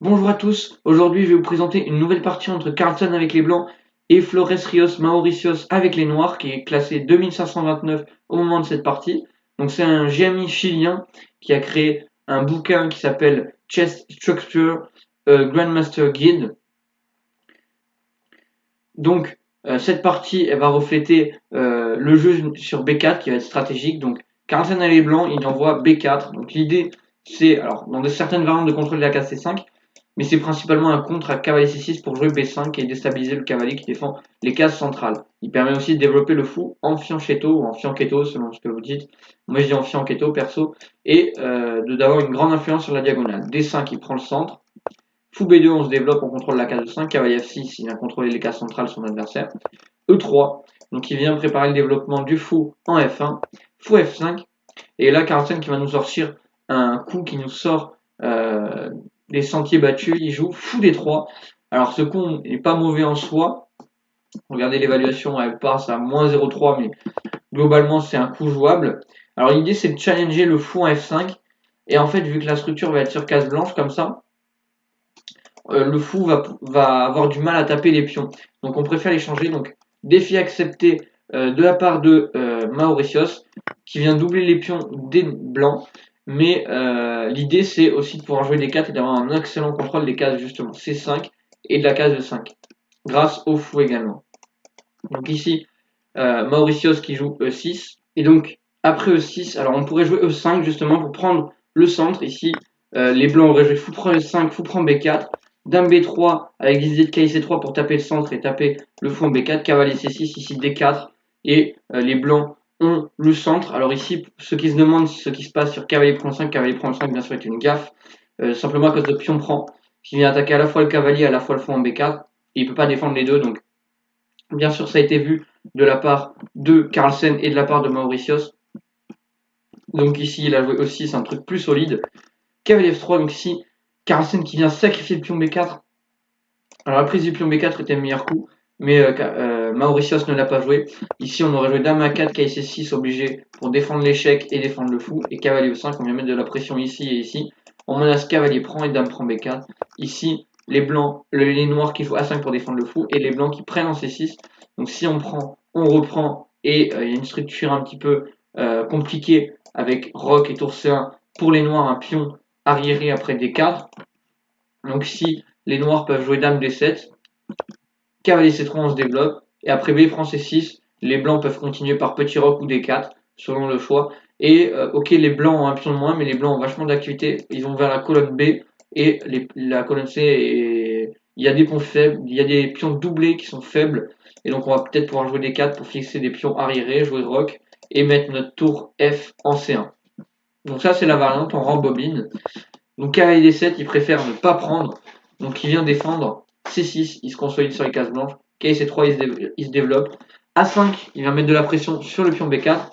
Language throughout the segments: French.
Bonjour à tous, aujourd'hui je vais vous présenter une nouvelle partie entre Carlsen avec les blancs et Flores Rios Mauricios avec les noirs qui est classé 2529 au moment de cette partie. Donc c'est un GMI chilien qui a créé un bouquin qui s'appelle Chess Structure Grandmaster Guide. Donc cette partie elle va refléter le jeu sur B4 qui va être stratégique. Donc Carlsen a les blancs, il envoie B4. Donc l'idée c'est, alors dans certaines variantes de contrôle de la case C5, mais c'est principalement un contre à cavalier C6 pour jouer B5 et déstabiliser le cavalier qui défend les cases centrales. Il permet aussi de développer le fou en fianchetto ou en fianchetto selon ce que vous dites. Moi je dis en fianchetto perso, et d'avoir une grande influence sur la diagonale. D5 il prend le centre, fou B2 on se développe, on contrôle la case 5, cavalier F6 il vient contrôler les cases centrales de son adversaire. E3, donc il vient préparer le développement du fou en F1, fou F5, et là Carlsen qui va nous sortir un coup qui nous sort des sentiers battus, il joue fou D3. Alors ce coup n'est pas mauvais en soi, regardez l'évaluation, elle passe à moins 0,3, mais globalement c'est un coup jouable. Alors l'idée c'est de challenger le fou en F5, et en fait vu que la structure va être sur case blanche comme ça, le fou va avoir du mal à taper les pions. Donc on préfère les changer. Donc défi accepté de la part de Mauricios qui vient doubler les pions des blancs. Mais l'idée c'est aussi de pouvoir jouer des 4 et d'avoir un excellent contrôle des cases justement C5 et de la case de 5. Grâce au fou également. Donc ici Mauricios qui joue E6. Et donc après E6, alors on pourrait jouer E5 justement pour prendre le centre. Ici les blancs auraient joué fou prend E5, fou prend B4. Dame B3 avec des idées de KC3 pour taper le centre et taper le fond B4, cavalier C6, ici D4, et les blancs ont le centre. Alors ici, ceux qui se demandent ce qui se passe sur cavalier prend 5, cavalier prend 5, bien sûr est une gaffe, simplement à cause de pion prend, qui vient attaquer à la fois le cavalier, à la fois le fond en B4, et il peut pas défendre les deux, donc bien sûr ça a été vu de la part de Carlsen et de la part de Mauricios. Donc ici il a joué aussi, c'est un truc plus solide. Cavalier F3, donc ici Carlsen qui vient sacrifier le pion B4. Alors la prise du pion B4 était le meilleur coup, mais Mauricios ne l'a pas joué. Ici on aurait joué Dame A4, KC6 obligé pour défendre l'échec et défendre le fou. Et cavalier E5, on vient mettre de la pression ici et ici. On menace cavalier prend et Dame prend B4. Ici les blancs, les noirs qui jouent A5 pour défendre le fou et les blancs qui prennent en C6. Donc si on prend, on reprend, et il y a une structure un petit peu compliquée avec Roc et tour C1 pour les noirs, un pion arriéré après D4. Donc ici les noirs peuvent jouer Dame D7, cavalier C3 on se développe, et après B prend C6, les blancs peuvent continuer par petit roc ou D4, selon le choix. Et ok, les blancs ont un pion de moins, mais les blancs ont vachement d'activité, ils vont vers la colonne B, et la colonne C, il y a des pions faibles, il y a des pions doublés qui sont faibles, et donc on va peut-être pouvoir jouer D4 pour fixer des pions arriérés, jouer roc, et mettre notre tour F en C1. Donc ça c'est la variante, on rembobine. Donc cavalier D7, il préfère ne pas prendre, donc il vient défendre. C6, il se consolide sur les cases blanches. Cavalier C3, il se développe. A5, il vient mettre de la pression sur le pion B4.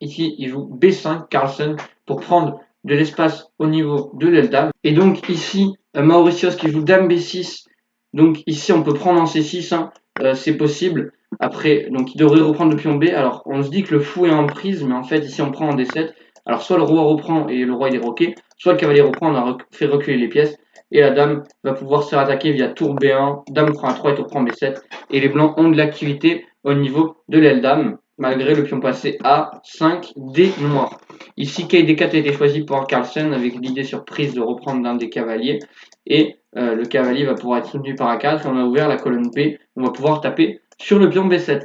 Ici, il joue B5, Carlsen, pour prendre de l'espace au niveau de l'aile dame. Et donc ici, Mauricios qui joue Dame B6. Donc ici, on peut prendre en C6, hein, c'est possible. Après, donc il devrait reprendre le pion B. Alors, on se dit que le fou est en prise, mais en fait, ici, on prend en D7. Alors, soit le roi reprend et le roi il est roqué, soit le cavalier reprend, on a fait reculer les pièces. Et la dame va pouvoir se faire attaquer via tour B1, dame prend A3 et tour prend B7. Et les blancs ont de l'activité au niveau de l'aile dame, malgré le pion passé A5 des noirs. Ici, Kay D4 a été choisi par Carlsen avec l'idée surprise de reprendre l'un des cavaliers. Et le cavalier va pouvoir être soutenu par A4 et on a ouvert la colonne B. On va pouvoir taper sur le pion B7.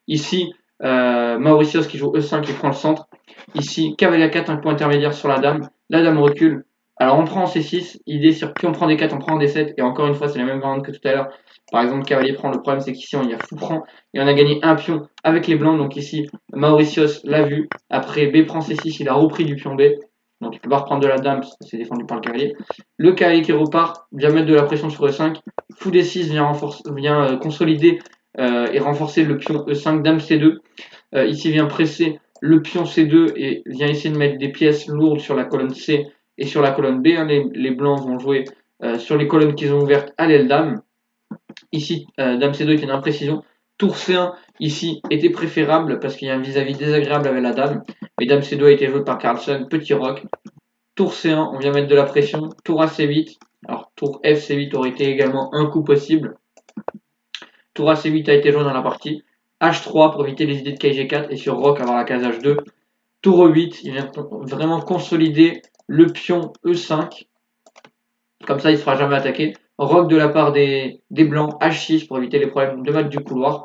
Ici, Mauricios qui joue E5 qui prend le centre. Ici, cavalier A4, un point intermédiaire sur la dame. La dame recule. Alors on prend en C6, idée sur qui on prend D4, on prend en D7, et encore une fois c'est la même variante que tout à l'heure. Par exemple, cavalier prend, le problème c'est qu'ici il y a fou prend, et on a gagné un pion avec les blancs, donc ici Mauricios l'a vu. Après B prend C6, il a repris du pion B, donc il peut pas reprendre de la dame parce que c'est défendu par le cavalier. Le cavalier qui repart vient mettre de la pression sur E5, fou D6 vient consolider et renforcer le pion E5, dame C2. Ici vient presser le pion C2 et vient essayer de mettre des pièces lourdes sur la colonne C et sur la colonne B. Hein. Les blancs vont jouer sur les colonnes qu'ils ont ouvertes à l'aile dame. Ici, dame C2 est une imprécision. Tour C1, ici, était préférable parce qu'il y a un vis-à-vis désagréable avec la dame. Mais dame C2 a été joué par Carlsen, petit roc. Tour C1, on vient mettre de la pression. Tour AC8. Alors, tour FC8 aurait été également un coup possible. Tour AC8 a été joué dans la partie. H3 pour éviter les idées de KG4 et sur Roc avoir la case H2. Tour E8, il vient vraiment consolider le pion E5. Comme ça, il ne sera jamais attaqué. Roc de la part des blancs, H6 pour éviter les problèmes de match du couloir.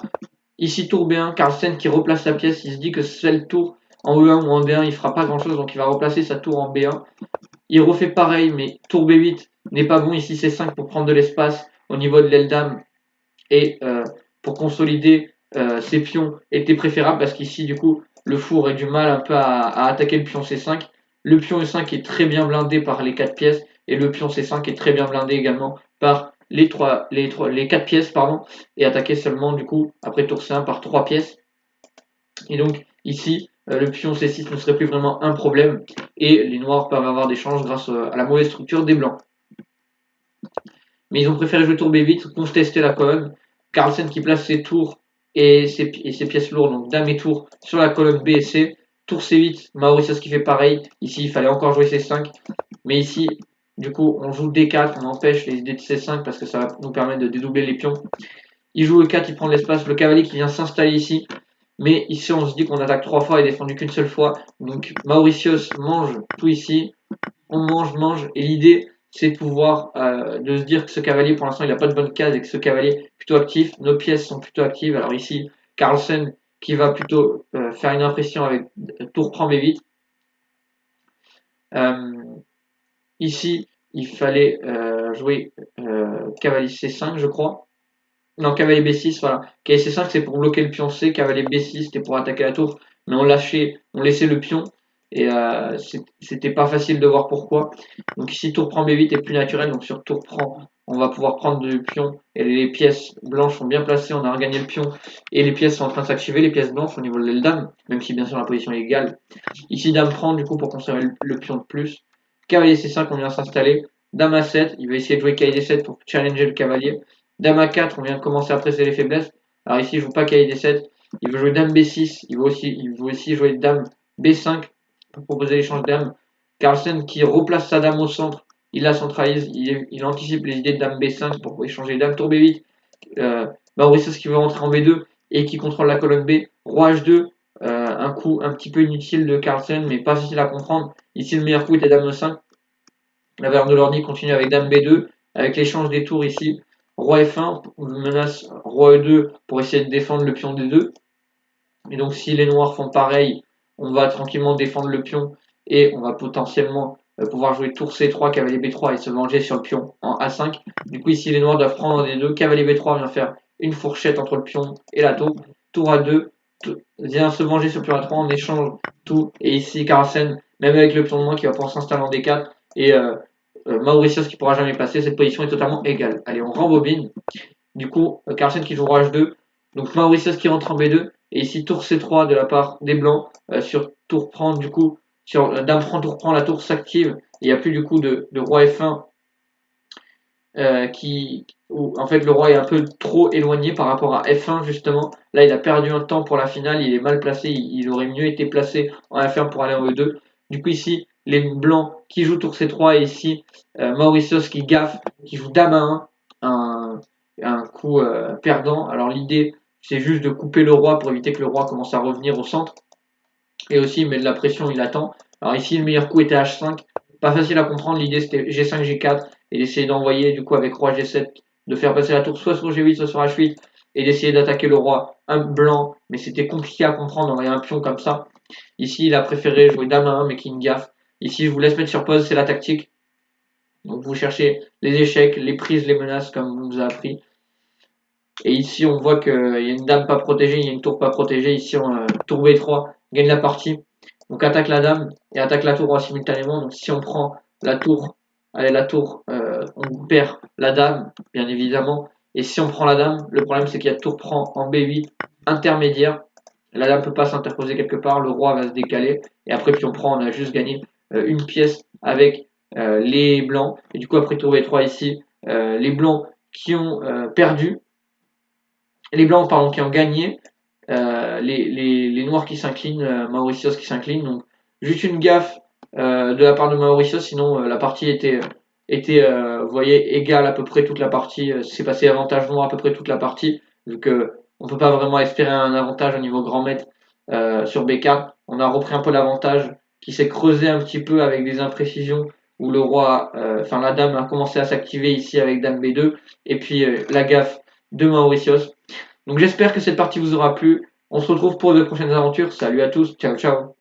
Ici, tour B1, Carlsen qui replace sa pièce. Il se dit que c'est le tour en E1 ou en D1, il ne fera pas grand chose, donc il va replacer sa tour en B1. Il refait pareil, mais tour B8 n'est pas bon. Ici, C5 pour prendre de l'espace au niveau de l'aile dame et pour consolider ses pions était préférable parce qu'ici, du coup, le fou aurait du mal un peu à attaquer le pion C5. Le pion E5 est très bien blindé par les 4 pièces et le pion C5 est très bien blindé également par les 4 pièces pardon, et attaqué seulement du coup après tour C1 par 3 pièces. Et donc ici, le pion C6 ne serait plus vraiment un problème et les noirs peuvent avoir des chances grâce à la mauvaise structure des blancs. Mais ils ont préféré jouer tour B8, contester la colonne. Carlsen qui place ses tours et ses pièces lourdes, donc dame et tour, sur la colonne B et C. Tour C8, Mauritius qui fait pareil. Ici, il fallait encore jouer C5. Mais ici, du coup, on joue D4, on empêche les idées de C5 parce que ça va nous permettre de dédoubler les pions. Il joue E4, il prend de l'espace. Le cavalier qui vient s'installer ici. Mais ici, on se dit qu'on attaque 3 fois et défendu qu'une seule fois. Donc, Mauritius mange tout ici. On mange. Et l'idée, c'est de pouvoir de se dire que ce cavalier, pour l'instant, il n'a pas de bonne case et que ce cavalier est plutôt actif. Nos pièces sont plutôt actives. Alors ici, Carlsen qui va plutôt faire une impression avec tour prend B8. Ici, il fallait jouer cavalier C5, je crois. Non, cavalier B6, voilà. Cavalier C5, c'est pour bloquer le pion C. Cavalier B6, c'était pour attaquer la tour. Mais on laissait le pion. Et c'était pas facile de voir pourquoi. Donc ici, tour prend B8 est plus naturel. Donc sur tour prend, on va pouvoir prendre du pion. Et les pièces blanches sont bien placées. On a regagné le pion. Et les pièces sont en train de s'activer. Les pièces blanches au niveau de l'aile dame. Même si bien sûr la position est égale. Ici, dame prend du coup pour conserver le pion de plus. Cavalier C5, on vient s'installer. Dame A7, il va essayer de jouer cavalier D7 pour challenger le cavalier. Dame A4, on vient de commencer à presser les faiblesses. Alors ici, il joue pas cavalier D7. Il veut jouer dame B6. Il veut aussi jouer dame B5 pour proposer l'échange d'âme. Carlsen qui replace sa dame au centre, il la centralise, il anticipe les idées de dame B5 pour échanger dame tour B8. Mauritius qui veut rentrer en B2 et qui contrôle la colonne B. Roi H2, un coup un petit peu inutile de Carlsen, mais pas facile à comprendre. Ici, le meilleur coup était dame E5. La valeur de l'ordi continue avec dame B2, avec l'échange des tours ici. Roi F1, menace roi E2 pour essayer de défendre le pion D2. Et donc, si les noirs font pareil, on va tranquillement défendre le pion et on va potentiellement pouvoir jouer tour C3, cavalier B3 et se venger sur le pion en A5. Du coup, ici, les noirs doivent prendre des deux. Cavalier B3 vient faire une fourchette entre le pion et la tour. Tour A2 vient se venger sur le pion A3, on échange tout. Et ici, Carlsen, même avec le pion de moins qui va pouvoir s'installer en D4 et Mauritius qui pourra jamais passer, cette position est totalement égale. Allez, on rembobine. Du coup, Carlsen qui joue roi H2. Donc Mauritius qui rentre en B2. Et ici, tour C3 de la part des blancs. Sur tour prend, du coup, sur dame prend, tour prend, la tour s'active. Il n'y a plus du coup de roi F1 où en fait le roi est un peu trop éloigné par rapport à F1 justement. Là, il a perdu un temps pour la finale. Il est mal placé. Il aurait mieux été placé en F1 pour aller en E2. Du coup, ici, les blancs qui jouent tour C3 et ici, Mauritius qui gaffe, qui joue dame à 1. Un coup perdant. Alors l'idée, c'est juste de couper le roi pour éviter que le roi commence à revenir au centre. Et aussi, il met de la pression, il attend. Alors ici, le meilleur coup était H5. Pas facile à comprendre. L'idée, c'était G5, G4 et d'essayer d'envoyer, du coup, avec roi G7, de faire passer la tour soit sur G8, soit sur H8 et d'essayer d'attaquer le roi un blanc. Mais c'était compliqué à comprendre d'envoyer un pion comme ça. Ici, il a préféré jouer dame à 1, mais qui une gaffe. Ici, je vous laisse mettre sur pause, c'est la tactique. Donc, vous cherchez les échecs, les prises, les menaces, comme on nous a appris. Et ici, on voit qu'il y a une dame pas protégée, il y a une tour pas protégée. Ici, tour B3 gagne la partie. Donc attaque la dame et attaque la tour simultanément. Donc si on prend la tour, allez la tour, on perd la dame, bien évidemment. Et si on prend la dame, le problème c'est qu'il y a tour prend en B8 intermédiaire. La dame peut pas s'interposer quelque part, le roi va se décaler. Et après, puis on prend, on a juste gagné une pièce avec les blancs. Et du coup, après tour B3 ici, les blancs qui ont perdu les blancs pardon, qui ont gagné, les noirs qui s'inclinent, Mauritius qui s'incline. Donc juste une gaffe de la part de Mauricio, sinon la partie était vous voyez, égale à peu près toute la partie, c'est passé avantageusement à peu près toute la partie, vu que on peut pas vraiment espérer un avantage au niveau grand maître sur B4. On a repris un peu l'avantage qui s'est creusé un petit peu avec des imprécisions où le roi, enfin la dame a commencé à s'activer ici avec dame B2 et puis la gaffe de Mauritius. Donc j'espère que cette partie vous aura plu. On se retrouve pour de prochaines aventures. Salut à tous, ciao ciao.